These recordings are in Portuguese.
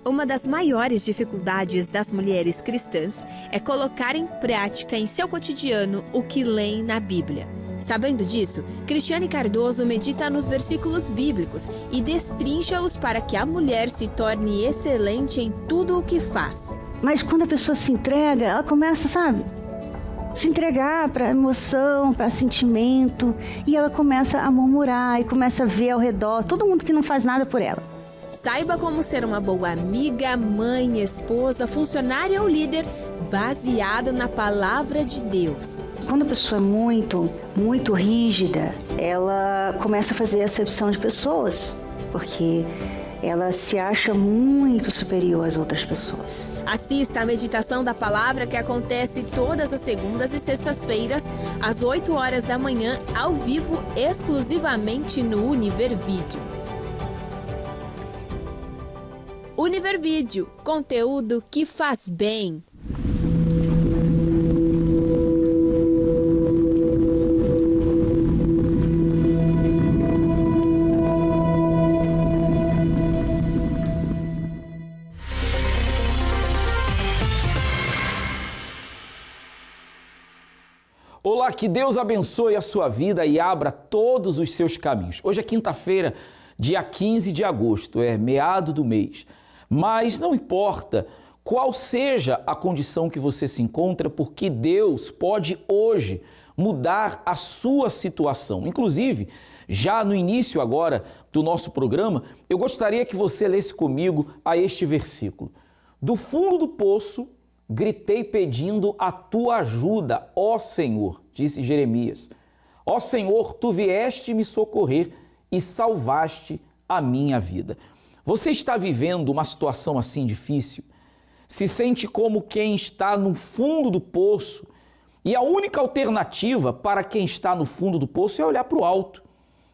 Uma das maiores dificuldades das mulheres cristãs é colocar em prática em seu cotidiano o que leem na Bíblia. Sabendo disso, Cristiane Cardoso medita nos versículos bíblicos e destrincha-os para que a mulher se torne excelente em tudo o que faz. Mas quando a pessoa se entrega, ela começa, se entregar para emoção, para sentimento, e ela começa a murmurar e começa a ver ao redor todo mundo que não faz nada por ela. Saiba como ser uma boa amiga, mãe, esposa, funcionária ou líder baseada na palavra de Deus. Quando a pessoa é muito rígida, ela começa a fazer acepção de pessoas, porque ela se acha muito superior às outras pessoas. Assista à meditação da palavra que acontece todas as segundas e sextas-feiras, às 8 horas da manhã, ao vivo, exclusivamente no Univervídeo. Univervídeo, conteúdo que faz bem. Olá, que Deus abençoe a sua vida e abra todos os seus caminhos. Hoje é quinta-feira, dia 15 de agosto, é meado do mês. Mas não importa qual seja a condição que você se encontra, porque Deus pode hoje mudar a sua situação. Inclusive, já no início agora do nosso programa, eu gostaria que você lesse comigo a este versículo. Do fundo do poço, gritei pedindo a tua ajuda, ó Senhor, disse Jeremias. Ó Senhor, tu vieste me socorrer e salvaste a minha vida. Você está vivendo uma situação assim difícil? Se sente como quem está no fundo do poço e a única alternativa para quem está no fundo do poço é olhar para o alto,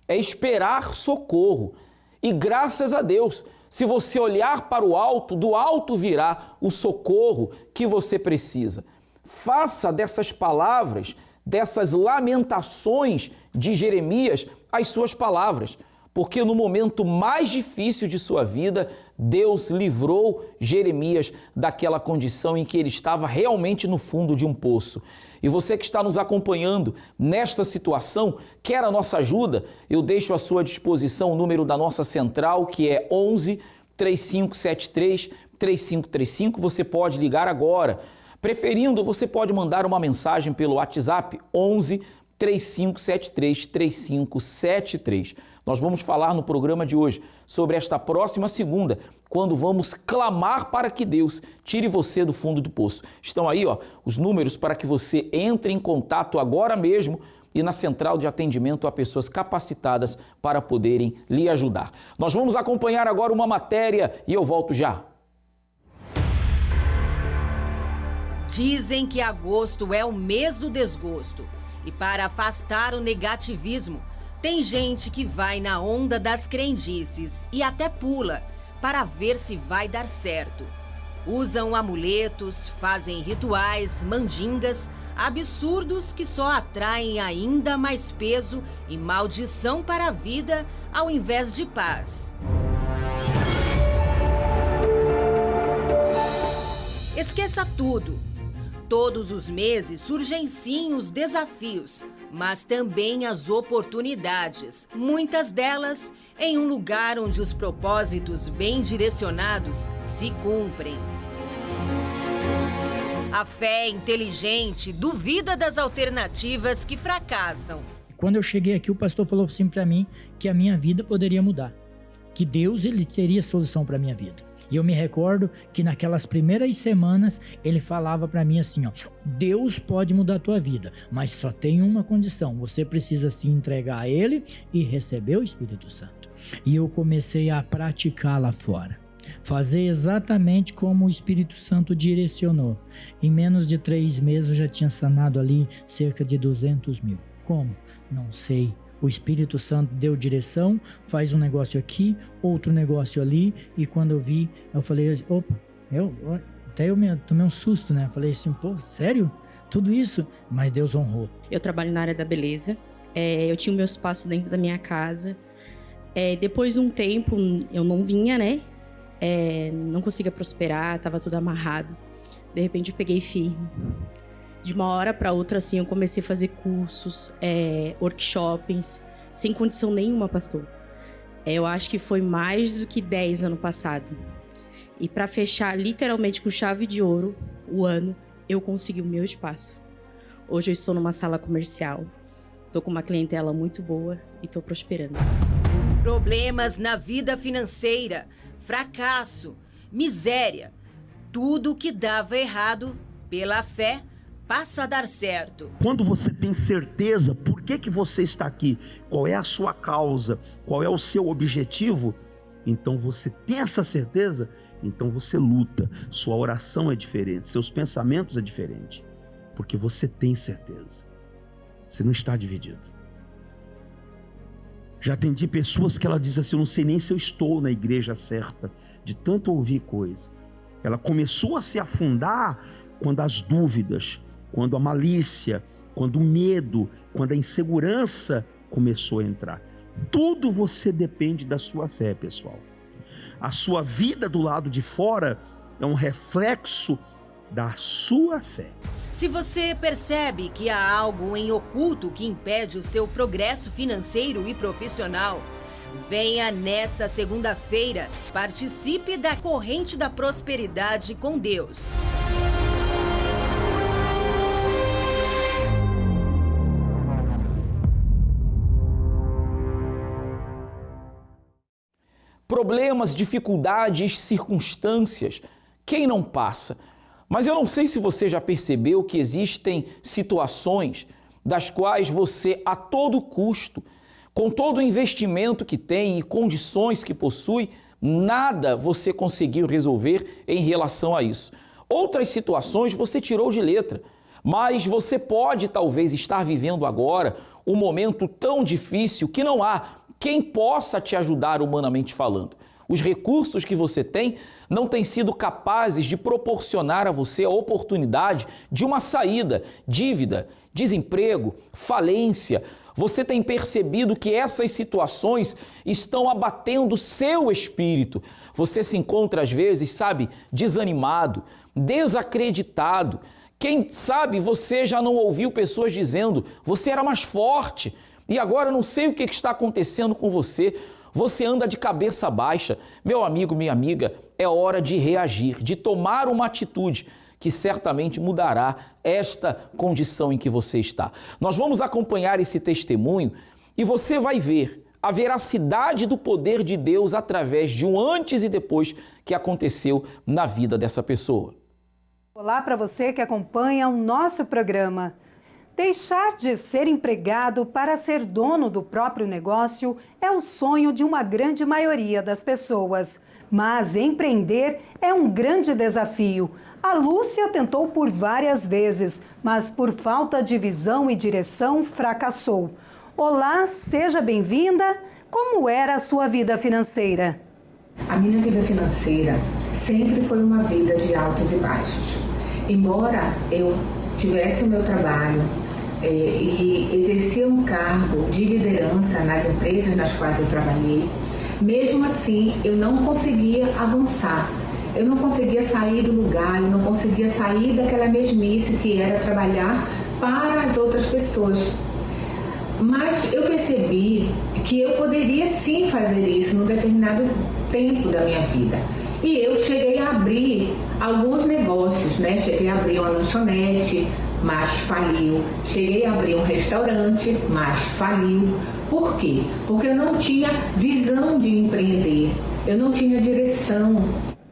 é esperar socorro. E graças a Deus, se você olhar para o alto, do alto virá o socorro que você precisa. Faça dessas palavras, dessas lamentações de Jeremias, as suas palavras. Porque no momento mais difícil de sua vida, Deus livrou Jeremias daquela condição em que ele estava realmente no fundo de um poço. E você que está nos acompanhando nesta situação, quer a nossa ajuda? Eu deixo à sua disposição o número da nossa central, que é 11 3573 3535. Você pode ligar agora. Preferindo, você pode mandar uma mensagem pelo WhatsApp 11 3573 3573. Nós vamos falar no programa de hoje sobre esta próxima segunda, quando vamos clamar para que Deus tire você do fundo do poço. Estão aí, os números para que você entre em contato agora mesmo e na central de atendimento há pessoas capacitadas para poderem lhe ajudar. Nós vamos acompanhar agora uma matéria e eu volto já. Dizem que agosto é o mês do desgosto. E para afastar o negativismo, tem gente que vai na onda das crendices e até pula para ver se vai dar certo. Usam amuletos, fazem rituais, mandingas, absurdos que só atraem ainda mais peso e maldição para a vida ao invés de paz. Esqueça tudo. Todos os meses surgem sim os desafios, mas também as oportunidades, muitas delas em um lugar onde os propósitos bem direcionados se cumprem. A fé inteligente duvida das alternativas que fracassam. Quando eu cheguei aqui, o pastor falou assim para mim que a minha vida poderia mudar, que Deus ele teria solução para a minha vida. E eu me recordo que naquelas primeiras semanas ele falava para mim assim, Deus pode mudar a tua vida, mas só tem uma condição, você precisa se entregar a Ele e receber o Espírito Santo. E eu comecei a praticar lá fora, fazer exatamente como o Espírito Santo direcionou. Em menos de 3 meses eu já tinha sanado ali cerca de 200 mil. Como? Não sei. O Espírito Santo deu direção, faz um negócio aqui, outro negócio ali, e quando eu vi, eu falei, opa, até eu tomei um susto, né? Falei assim, pô, sério? Tudo isso? Mas Deus honrou. Eu trabalho na área da beleza, eu tinha o meu espaço dentro da minha casa, depois de um tempo eu não vinha, né? não conseguia prosperar, estava tudo amarrado. De repente eu peguei firme. De uma hora para outra, assim, eu comecei a fazer cursos, workshops, sem condição nenhuma, pastor. Eu acho que foi mais do que 10 ano passado. E para fechar literalmente com chave de ouro o ano, eu consegui o meu espaço. Hoje eu estou numa sala comercial, estou com uma clientela muito boa e estou prosperando. Problemas na vida financeira, fracasso, miséria, tudo que dava errado, pela fé, passa a dar certo. Quando você tem certeza por que você está aqui, qual é a sua causa, qual é o seu objetivo, então você tem essa certeza, então você luta, sua oração é diferente, seus pensamentos é diferente, porque você tem certeza, você não está dividido. Já atendi pessoas que ela diz assim, eu não sei nem se eu estou na igreja certa, de tanto ouvir coisa. Ela começou a se afundar quando as dúvidas, quando a malícia, quando o medo, quando a insegurança começou a entrar. Tudo você depende da sua fé, pessoal. A sua vida do lado de fora é um reflexo da sua fé. Se você percebe que há algo em oculto que impede o seu progresso financeiro e profissional, venha nessa segunda-feira, participe da Corrente da Prosperidade com Deus. Problemas, dificuldades, circunstâncias, quem não passa? Mas eu não sei se você já percebeu que existem situações das quais você, a todo custo, com todo o investimento que tem e condições que possui, nada você conseguiu resolver em relação a isso. Outras situações você tirou de letra, mas você pode talvez estar vivendo agora um momento tão difícil que não há quem possa te ajudar humanamente falando. Os recursos que você tem não têm sido capazes de proporcionar a você a oportunidade de uma saída, dívida, desemprego, falência. Você tem percebido que essas situações estão abatendo o seu espírito. Você se encontra às vezes, sabe, desanimado, desacreditado. Quem sabe você já não ouviu pessoas dizendo, você era mais forte e agora não sei o que está acontecendo com você. Você anda de cabeça baixa. Meu amigo, minha amiga, é hora de reagir, de tomar uma atitude que certamente mudará esta condição em que você está. Nós vamos acompanhar esse testemunho e você vai ver a veracidade do poder de Deus através de um antes e depois que aconteceu na vida dessa pessoa. Olá para você que acompanha o nosso programa. Deixar de ser empregado para ser dono do próprio negócio é o sonho de uma grande maioria das pessoas. Mas empreender é um grande desafio. A Lúcia tentou por várias vezes, mas por falta de visão e direção fracassou. Olá, seja bem-vinda. Como era a sua vida financeira? A minha vida financeira sempre foi uma vida de altos e baixos. Embora eu tivesse o meu trabalho e exercia um cargo de liderança nas empresas nas quais eu trabalhei, mesmo assim eu não conseguia avançar. Eu não conseguia sair do lugar, eu não conseguia sair daquela mesmice que era trabalhar para as outras pessoas. Mas eu percebi que eu poderia sim fazer isso num determinado tempo da minha vida. E eu cheguei a abrir alguns negócios, né? Cheguei a abrir uma lanchonete, mas faliu. Cheguei a abrir um restaurante, mas faliu. Por quê? Porque eu não tinha visão de empreender, eu não tinha direção.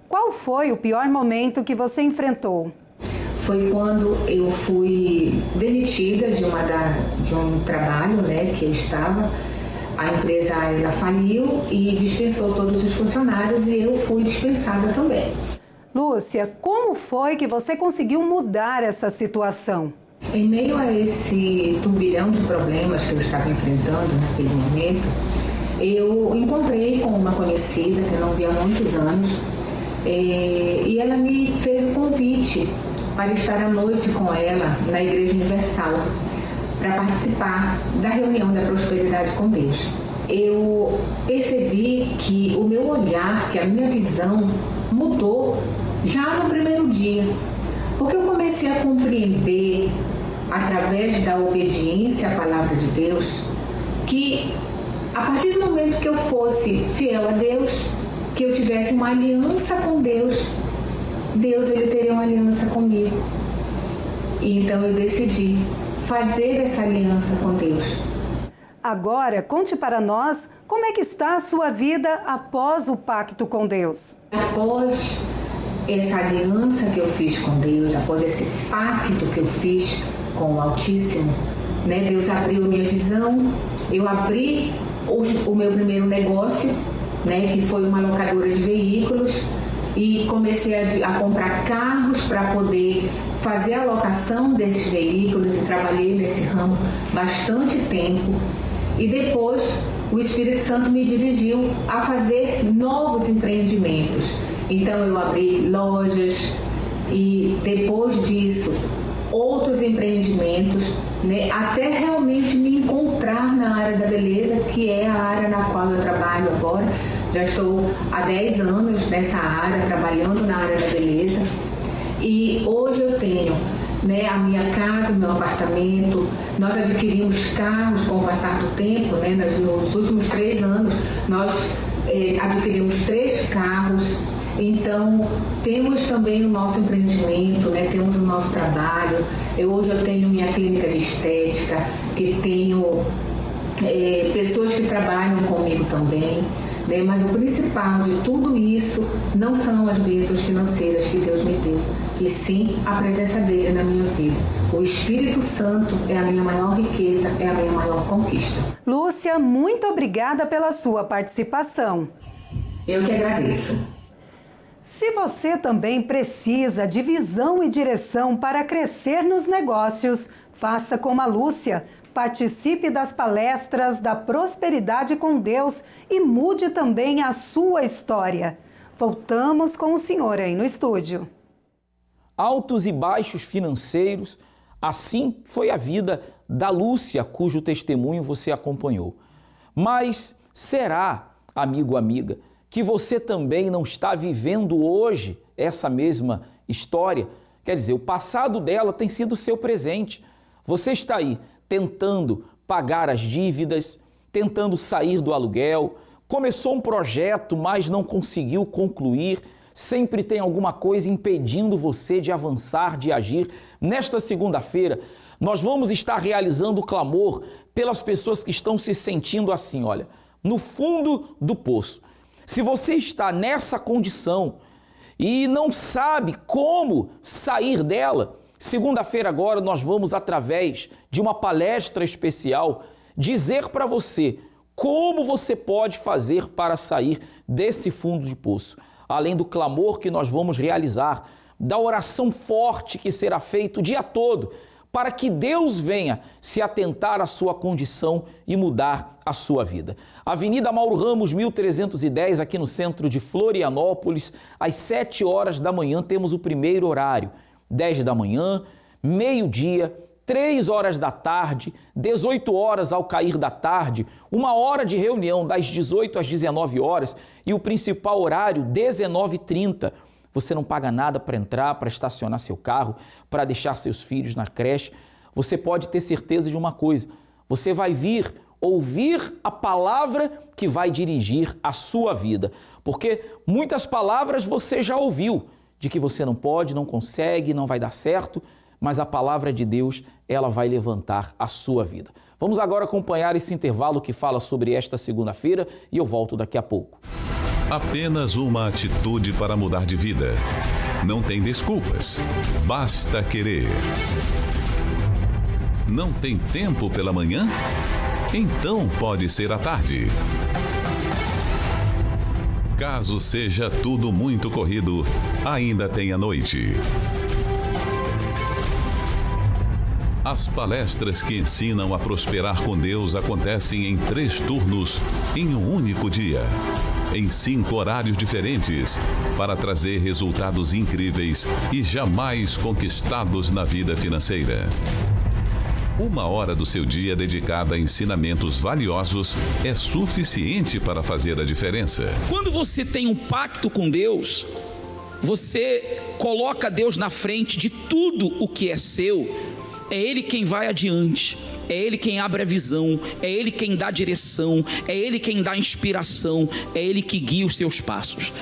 Qual foi o pior momento que você enfrentou? Foi quando eu fui demitida de um trabalho, né, que eu estava. A empresa ela faliu e dispensou todos os funcionários e eu fui dispensada também. Lúcia, como foi que você conseguiu mudar essa situação? Em meio a esse turbilhão de problemas que eu estava enfrentando naquele momento, eu encontrei com uma conhecida que eu não via há muitos anos e ela me fez o convite para estar à noite com ela na Igreja Universal, para participar da reunião da Prosperidade com Deus. eu percebi que o meu olhar, que a minha visão mudou já no primeiro dia. Porque eu comecei a compreender, através da obediência à palavra de Deus, que a partir do momento que eu fosse fiel a Deus, que eu tivesse uma aliança com Deus, Deus ele teria uma aliança comigo. E então eu decidi fazer essa aliança com Deus. Agora, conte para nós como é que está a sua vida após o pacto com Deus. Após essa aliança que eu fiz com Deus, após esse pacto que eu fiz com o Altíssimo, né, Deus abriu minha visão, eu abri o meu primeiro negócio, né, que foi uma locadora de veículos, e comecei a comprar carros para poder fazer a locação desses veículos, e trabalhei nesse ramo bastante tempo. E depois o Espírito Santo me dirigiu a fazer novos empreendimentos. Então eu abri lojas e depois disso outros empreendimentos, né, até realmente me encontrar na área da beleza, que é a área na qual eu trabalho agora. Já estou há 10 anos nessa área, trabalhando na área da beleza. E hoje eu tenho, né, a minha casa, o meu apartamento. Nós adquirimos carros com o passar do tempo, né, nos últimos 3 anos nós adquirimos 3 carros. Então, temos também o nosso empreendimento, né? Temos o nosso trabalho. Hoje eu tenho minha clínica de estética, que tenho pessoas que trabalham comigo também, né? Mas o principal de tudo isso não são as bênçãos financeiras que Deus me deu, e sim a presença dele na minha vida. O Espírito Santo é a minha maior riqueza, é a minha maior conquista. Lúcia, muito obrigada pela sua participação. Eu que agradeço. Se você também precisa de visão e direção para crescer nos negócios, faça como a Lúcia. Participe das palestras da Prosperidade com Deus e mude também a sua história. Voltamos com o senhor aí no estúdio. Altos e baixos financeiros, assim foi a vida da Lúcia, cujo testemunho você acompanhou. Mas será, amigo, amiga, que você também não está vivendo hoje essa mesma história? Quer dizer, o passado dela tem sido o seu presente. Você está aí tentando pagar as dívidas, tentando sair do aluguel, começou um projeto, mas não conseguiu concluir, sempre tem alguma coisa impedindo você de avançar, de agir. Nesta segunda-feira, nós vamos estar realizando o clamor pelas pessoas que estão se sentindo assim, olha, no fundo do poço. Se você está nessa condição e não sabe como sair dela, segunda-feira agora nós vamos, através de uma palestra especial, dizer para você como você pode fazer para sair desse fundo de poço. Além do clamor que nós vamos realizar, da oração forte que será feita o dia todo, para que Deus venha se atentar à sua condição e mudar a sua vida. Avenida Mauro Ramos, 1310, aqui no centro de Florianópolis, às 7 horas da manhã temos o primeiro horário, 10 da manhã, meio-dia, 3 horas da tarde, 18 horas ao cair da tarde, 1 hora de reunião das 18 às 19 horas e o principal horário, 19h30. Você não paga nada para entrar, para estacionar seu carro, para deixar seus filhos na creche. Você pode ter certeza de uma coisa, você vai vir ouvir a palavra que vai dirigir a sua vida. Porque muitas palavras você já ouviu, de que você não pode, não consegue, não vai dar certo, mas a palavra de Deus, ela vai levantar a sua vida. Vamos agora acompanhar esse intervalo que fala sobre esta segunda-feira e eu volto daqui a pouco. Apenas uma atitude para mudar de vida. Não tem desculpas, basta querer. Não tem tempo pela manhã? Então pode ser à tarde. Caso seja tudo muito corrido, ainda tem a noite. As palestras que ensinam a prosperar com Deus acontecem em 3 turnos em um único dia, em 5 horários diferentes, para trazer resultados incríveis e jamais conquistados na vida financeira. 1 hora do seu dia dedicada a ensinamentos valiosos é suficiente para fazer a diferença. Quando você tem um pacto com Deus, você coloca Deus na frente de tudo o que é seu. É Ele quem vai adiante, é Ele quem abre a visão, é Ele quem dá direção, é Ele quem dá inspiração, é Ele que guia os seus passos.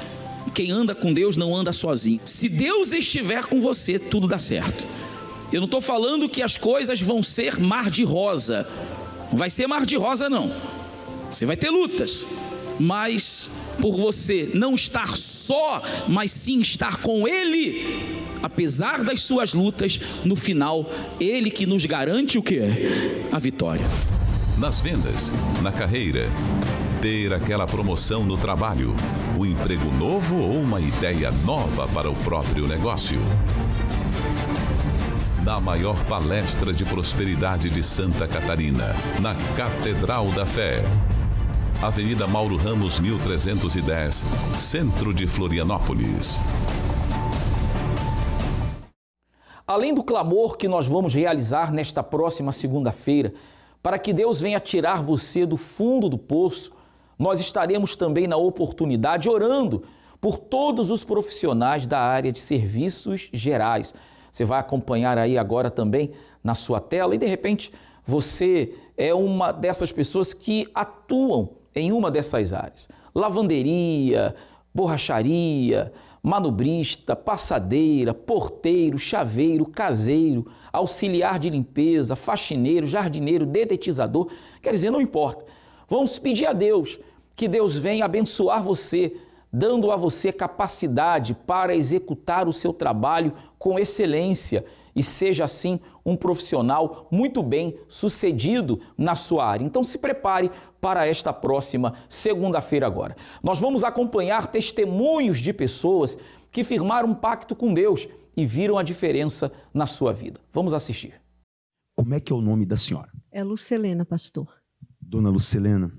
Quem anda com Deus não anda sozinho. Se Deus estiver com você, tudo dá certo. Eu não estou falando que as coisas vão ser mar de rosa. Não vai ser mar de rosa, não. Você vai ter lutas. Mas por você não estar só, mas sim estar com Ele, apesar das suas lutas, no final, Ele que nos garante o quê? A vitória. Nas vendas, na carreira, ter aquela promoção no trabalho, um emprego novo ou uma ideia nova para o próprio negócio. Na maior palestra de prosperidade de Santa Catarina, na Catedral da Fé. Avenida Mauro Ramos, 1310, centro de Florianópolis. Além do clamor que nós vamos realizar nesta próxima segunda-feira, para que Deus venha tirar você do fundo do poço, nós estaremos também na oportunidade orando por todos os profissionais da área de serviços gerais. Você vai acompanhar aí agora também na sua tela e de repente você é uma dessas pessoas que atuam em uma dessas áreas. Lavanderia, borracharia, manobrista, passadeira, porteiro, chaveiro, caseiro, auxiliar de limpeza, faxineiro, jardineiro, dedetizador. Quer dizer, não importa. Vamos pedir a Deus que Deus venha abençoar você, dando a você capacidade para executar o seu trabalho com excelência e seja assim um profissional muito bem sucedido na sua área. Então se prepare para esta próxima segunda-feira agora. Nós vamos acompanhar testemunhos de pessoas que firmaram um pacto com Deus e viram a diferença na sua vida. Vamos assistir. Como é que é o nome da senhora? É Lucelena, pastor. Dona Lucelena,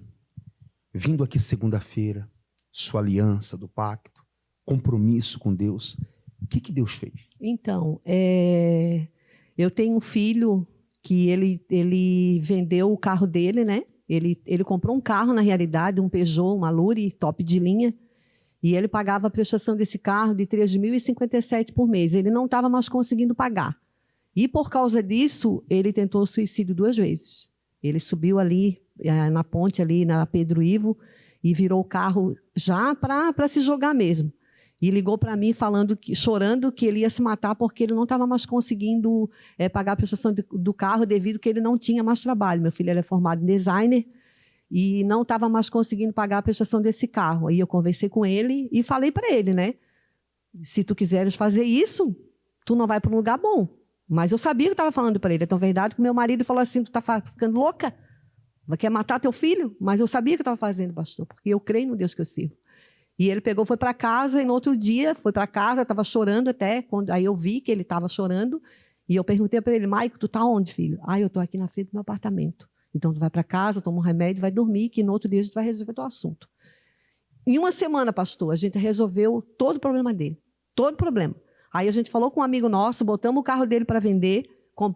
vindo aqui segunda-feira, sua aliança do pacto, compromisso com Deus, o que Deus fez? Então, eu tenho um filho que ele vendeu o carro dele, né? Ele comprou um carro, na realidade, um Peugeot, uma Luri, top de linha, e ele pagava a prestação desse carro de R$ 3.057 por mês. Ele não estava mais conseguindo pagar. E, por causa disso, ele tentou suicídio 2 vezes. Ele subiu ali, na ponte, ali na Pedro Ivo, e virou o carro já para se jogar mesmo. E ligou para mim chorando que ele ia se matar porque ele não estava mais conseguindo pagar a prestação do carro devido que ele não tinha mais trabalho. Meu filho é formado em designer e não estava mais conseguindo pagar a prestação desse carro. Aí eu conversei com ele e falei para ele, né? Se tu quiseres fazer isso, tu não vai para um lugar bom. Mas eu sabia que eu estava falando para ele. É tão verdade que meu marido falou assim, tu está ficando louca? Quer matar teu filho? Mas eu sabia que eu estava fazendo, pastor, porque eu creio no Deus que eu sirvo. E ele pegou, foi para casa, e no outro dia foi para casa, estava chorando até, aí eu vi que ele estava chorando, e eu perguntei para ele, Maico, tu está onde, filho? Eu estou aqui na frente do meu apartamento. Então, tu vai para casa, toma um remédio, vai dormir, que no outro dia a gente vai resolver teu assunto. Em uma semana, pastor, a gente resolveu todo o problema dele. Todo o problema. Aí a gente falou com um amigo nosso, botamos o carro dele para vender,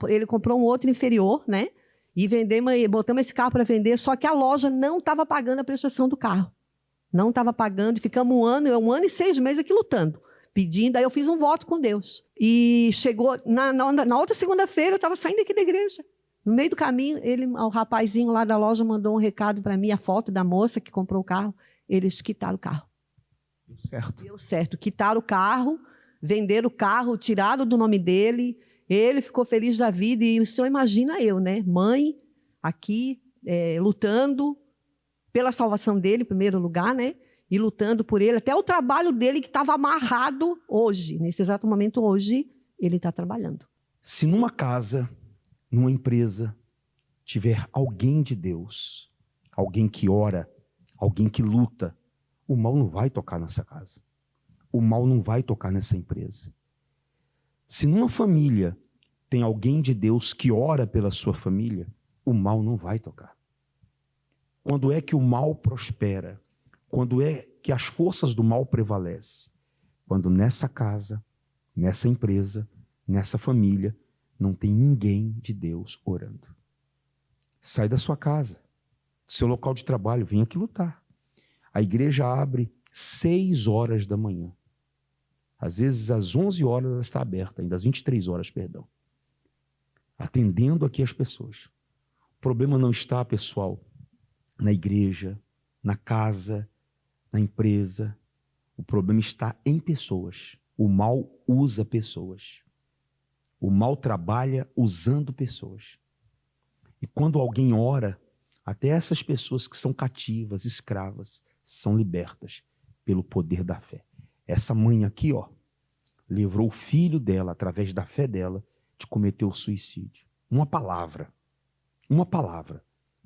ele comprou um outro inferior, né? E botamos esse carro para vender, só que a loja não estava pagando a prestação do carro. Não estava pagando, ficamos um ano e 6 meses aqui lutando, pedindo. Aí eu fiz um voto com Deus. E chegou, na outra segunda-feira, eu estava saindo aqui da igreja. No meio do caminho, o rapazinho lá da loja mandou um recado para mim, a foto da moça que comprou o carro. Eles quitaram o carro. Deu certo. Deu certo. Quitaram o carro, venderam o carro, tiraram do nome dele. Ele ficou feliz da vida. E o senhor imagina eu, né? Mãe, aqui, lutando pela salvação dele, em primeiro lugar, né? E lutando por ele. Até o trabalho dele que estava amarrado hoje, nesse exato momento hoje, ele está trabalhando. Se numa casa, numa empresa, tiver alguém de Deus, alguém que ora, alguém que luta, o mal não vai tocar nessa casa. O mal não vai tocar nessa empresa. Se numa família tem alguém de Deus que ora pela sua família, o mal não vai tocar. Quando é que o mal prospera? Quando é que as forças do mal prevalecem? Quando nessa casa, nessa empresa, nessa família, não tem ninguém de Deus orando. Sai da sua casa, do seu local de trabalho, vem aqui lutar. A igreja abre 6 horas da manhã. Às vezes, às 11 horas, ela está aberta, ainda às 23 horas, perdão. Atendendo aqui as pessoas. O problema não está, pessoal, na igreja, na casa, na empresa. O problema está em pessoas. O mal usa pessoas. O mal trabalha usando pessoas. E quando alguém ora, até essas pessoas que são cativas, escravas, são libertas pelo poder da fé. Essa mãe aqui, ó, livrou o filho dela, através da fé dela, de cometer o suicídio. Uma palavra.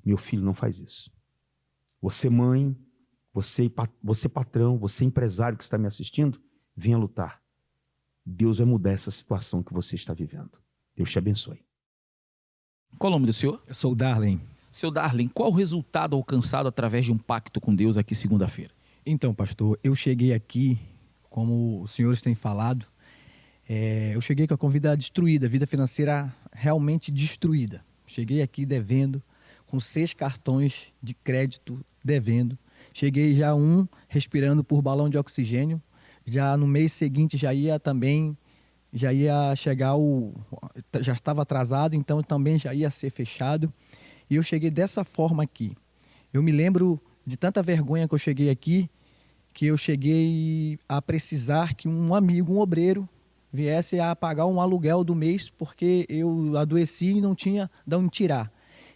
Meu filho não faz isso. Você mãe, você patrão, você empresário que está me assistindo, venha lutar. Deus vai mudar essa situação que você está vivendo. Deus te abençoe. Qual o nome do senhor? Eu sou o Darlin. Seu Darlin, qual o resultado alcançado através de um pacto com Deus aqui segunda-feira? Então, pastor, eu cheguei aqui, como os senhores têm falado, eu cheguei com a vida destruída, a vida financeira realmente destruída. Cheguei aqui devendo, com 6 cartões de crédito devendo. Cheguei já respirando por balão de oxigênio. Já no mês seguinte já ia chegar já estava atrasado, então também já ia ser fechado. E eu cheguei dessa forma aqui. Eu me lembro de tanta vergonha que eu cheguei aqui, que eu cheguei a precisar que um amigo, um obreiro, viesse a pagar um aluguel do mês, porque eu adoeci e não tinha de onde tirar.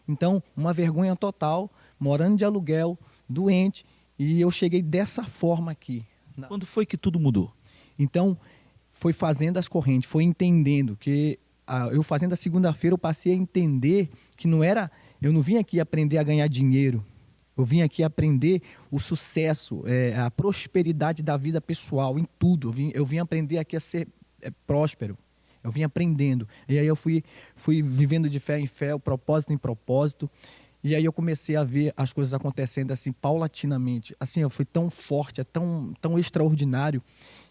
Então, uma vergonha total, morando de aluguel, doente, e eu cheguei dessa forma aqui. Quando foi que tudo mudou? Então, foi fazendo as correntes, foi entendendo que eu fazendo a segunda-feira, eu passei a entender que eu não vim aqui aprender a ganhar dinheiro, eu vim aqui aprender o sucesso, a prosperidade da vida pessoal, em tudo. Eu vim aprender aqui a ser próspero, eu vim aprendendo. E aí eu fui vivendo de fé em fé, o propósito em propósito. E aí eu comecei a ver as coisas acontecendo assim, paulatinamente. Assim, foi tão forte, tão extraordinário,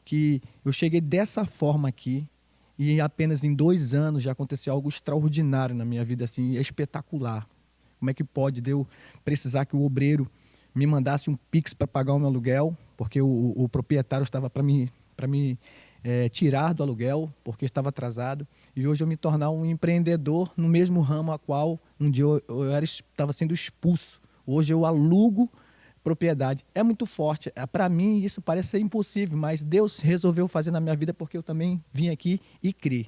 que eu cheguei dessa forma aqui, e apenas em 2 anos já aconteceu algo extraordinário na minha vida, assim, espetacular. Como é que pode eu precisar que o obreiro me mandasse um Pix para pagar o meu aluguel, porque o proprietário estava para me tirar do aluguel, porque estava atrasado, e hoje eu me tornar um empreendedor no mesmo ramo a qual um dia eu estava sendo expulso. Hoje eu alugo propriedade. É muito forte. Para mim isso parece ser impossível, mas Deus resolveu fazer na minha vida, porque eu também vim aqui e crer.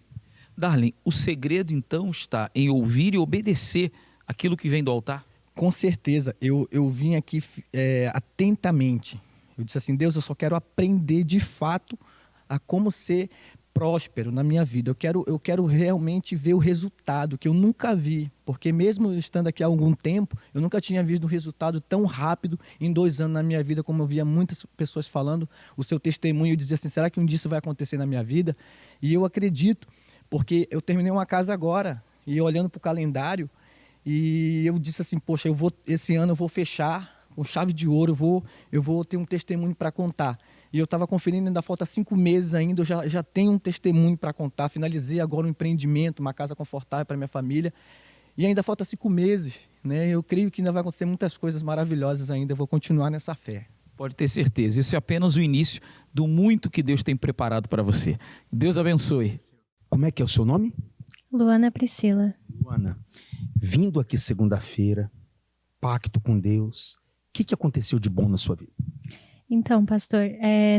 Darlin, o segredo então está em ouvir e obedecer aquilo que vem do altar? Com certeza. Eu vim aqui atentamente. Eu disse assim, Deus, eu só quero aprender de fato a como ser próspero na minha vida. Eu quero realmente ver o resultado que eu nunca vi, porque mesmo estando aqui há algum tempo, eu nunca tinha visto um resultado tão rápido em 2 anos na minha vida, como eu via muitas pessoas falando o seu testemunho. Eu dizia assim, será que um dia isso vai acontecer na minha vida? E eu acredito, porque eu terminei uma casa agora, e olhando para o calendário, e eu disse assim, poxa, esse ano eu vou fechar com chave de ouro, eu vou ter um testemunho para contar. E eu estava conferindo, ainda falta 5 meses ainda, eu já tenho um testemunho para contar. Finalizei agora um empreendimento, uma casa confortável para minha família. E ainda falta 5 meses, né? Eu creio que ainda vai acontecer muitas coisas maravilhosas ainda. Eu vou continuar nessa fé. Pode ter certeza, isso é apenas o início do muito que Deus tem preparado para você. Deus abençoe. Como é que é o seu nome? Luana Priscila. Luana, vindo aqui segunda-feira, pacto com Deus, o que aconteceu de bom na sua vida? Então, pastor,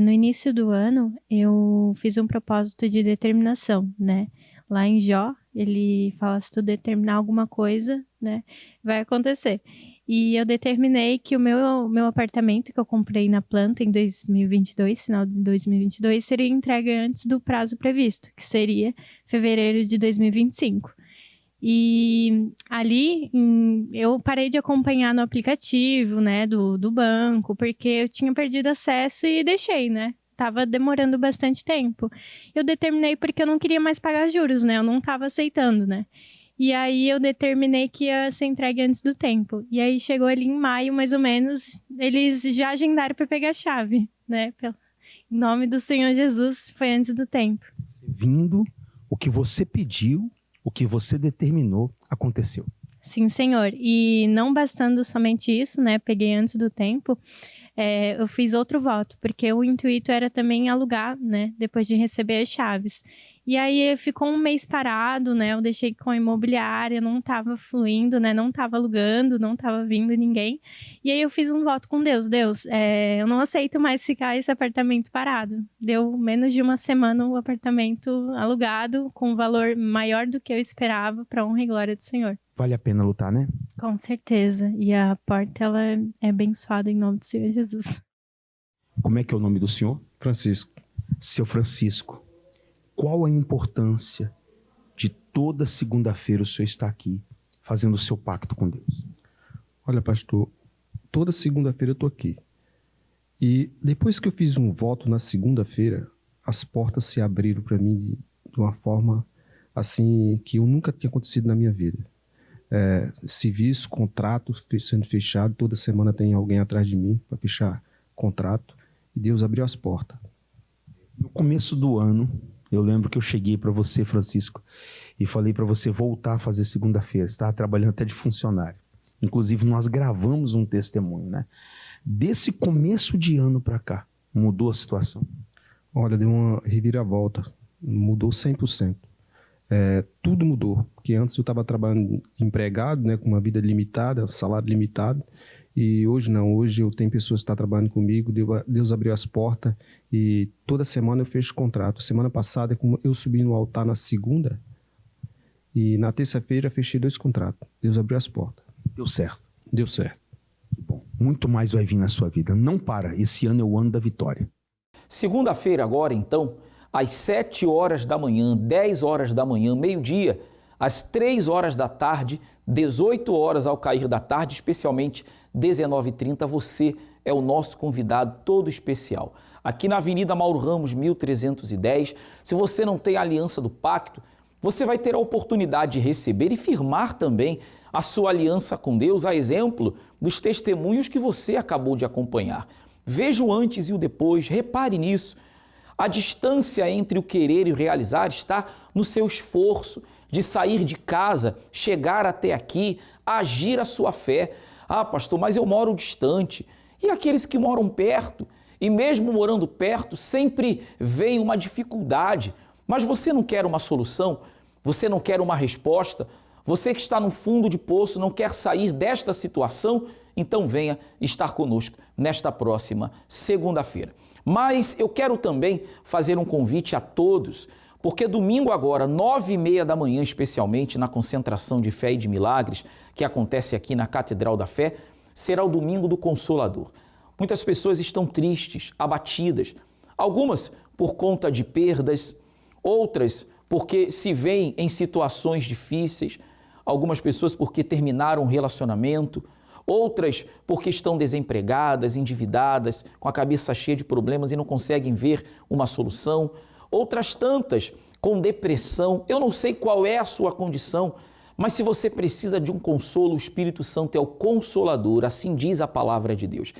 no início do ano eu fiz um propósito de determinação, né? Lá em Jó, ele fala, se tu determinar alguma coisa, né, vai acontecer. E eu determinei que o meu apartamento que eu comprei na planta em 2022, final de 2022, seria entregue antes do prazo previsto, que seria fevereiro de 2025. E ali eu parei de acompanhar no aplicativo, né, do banco, porque eu tinha perdido acesso e deixei, né? Tava demorando bastante tempo. Eu determinei porque eu não queria mais pagar juros, né? Eu não tava aceitando, né? E aí eu determinei que ia ser entregue antes do tempo. E aí chegou ali em maio, mais ou menos, eles já agendaram para pegar a chave, né? Em nome do Senhor Jesus, foi antes do tempo. Vindo, o que você pediu O que você determinou aconteceu. Sim, Senhor. E não bastando somente isso, né? Peguei antes do tempo. Eu fiz outro voto, porque o intuito era também alugar, né? Depois de receber as chaves. E aí ficou um mês parado, né? Eu deixei com a imobiliária, não estava fluindo, né? Não estava alugando, não estava vindo ninguém. E aí eu fiz um voto com Deus. Deus, eu não aceito mais ficar esse apartamento parado. Deu menos de uma semana o apartamento alugado, com um valor maior do que eu esperava, para honra e glória do Senhor. Vale a pena lutar, né? Com certeza. E a porta, ela é abençoada em nome do Senhor Jesus. Como é que é o nome do senhor? Francisco. Seu Francisco, qual a importância de toda segunda-feira o senhor estar aqui, fazendo o seu pacto com Deus? Olha, pastor, toda segunda-feira eu estou aqui. E depois que eu fiz um voto na segunda-feira, as portas se abriram para mim de uma forma assim que eu nunca tinha acontecido na minha vida. Civis, contrato sendo fechado, toda semana tem alguém atrás de mim para fechar contrato, e Deus abriu as portas. No começo do ano, eu lembro que eu cheguei para você, Francisco, e falei para você voltar a fazer segunda-feira. Você estava trabalhando até de funcionário. Inclusive, nós gravamos um testemunho, né? Desse começo de ano para cá, mudou a situação? Olha, deu uma reviravolta, mudou 100%. Tudo mudou, porque antes eu estava trabalhando empregado, né, com uma vida limitada, salário limitado, e hoje não, hoje eu tenho pessoas que estão trabalhando comigo, Deus abriu as portas e toda semana eu fecho contrato. Semana passada eu subi no altar na segunda e na terça-feira fechei 2 contratos. Deus abriu as portas. Deu certo. Deu certo. Bom, muito mais vai vir na sua vida. Não para, esse ano é o ano da vitória. Segunda-feira agora, então, às 7 horas da manhã, 10 horas da manhã, meio-dia, às 3 horas da tarde, 18 horas ao cair da tarde, especialmente 19h30, você é o nosso convidado todo especial. Aqui na Avenida Mauro Ramos, 1310, se você não tem a aliança do pacto, você vai ter a oportunidade de receber e firmar também a sua aliança com Deus, a exemplo dos testemunhos que você acabou de acompanhar. Veja o antes e o depois, repare nisso. A distância entre o querer e o realizar está no seu esforço de sair de casa, chegar até aqui, agir a sua fé. Ah, pastor, mas eu moro distante. E aqueles que moram perto? E mesmo morando perto, sempre vem uma dificuldade. Mas você não quer uma solução? Você não quer uma resposta? Você que está no fundo de poço não quer sair desta situação? Então venha estar conosco nesta próxima segunda-feira. Mas eu quero também fazer um convite a todos, porque domingo agora, 9h30 da manhã, especialmente na concentração de fé e de milagres, que acontece aqui na Catedral da Fé, será o domingo do Consolador. Muitas pessoas estão tristes, abatidas, algumas por conta de perdas, outras porque se veem em situações difíceis, algumas pessoas porque terminaram um relacionamento, outras porque estão desempregadas, endividadas, com a cabeça cheia de problemas e não conseguem ver uma solução. Outras tantas com depressão. Eu não sei qual é a sua condição, mas se você precisa de um consolo, o Espírito Santo é o Consolador, assim diz a palavra de Deus.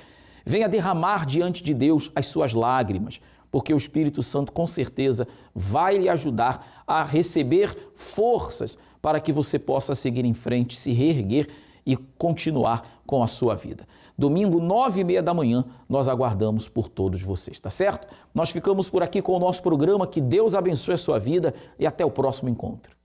Venha derramar diante de Deus as suas lágrimas, porque o Espírito Santo com certeza vai lhe ajudar a receber forças para que você possa seguir em frente, se reerguer e continuar com a sua vida. Domingo, 9h30 da manhã, nós aguardamos por todos vocês, tá certo? Nós ficamos por aqui com o nosso programa. Que Deus abençoe a sua vida e até o próximo encontro.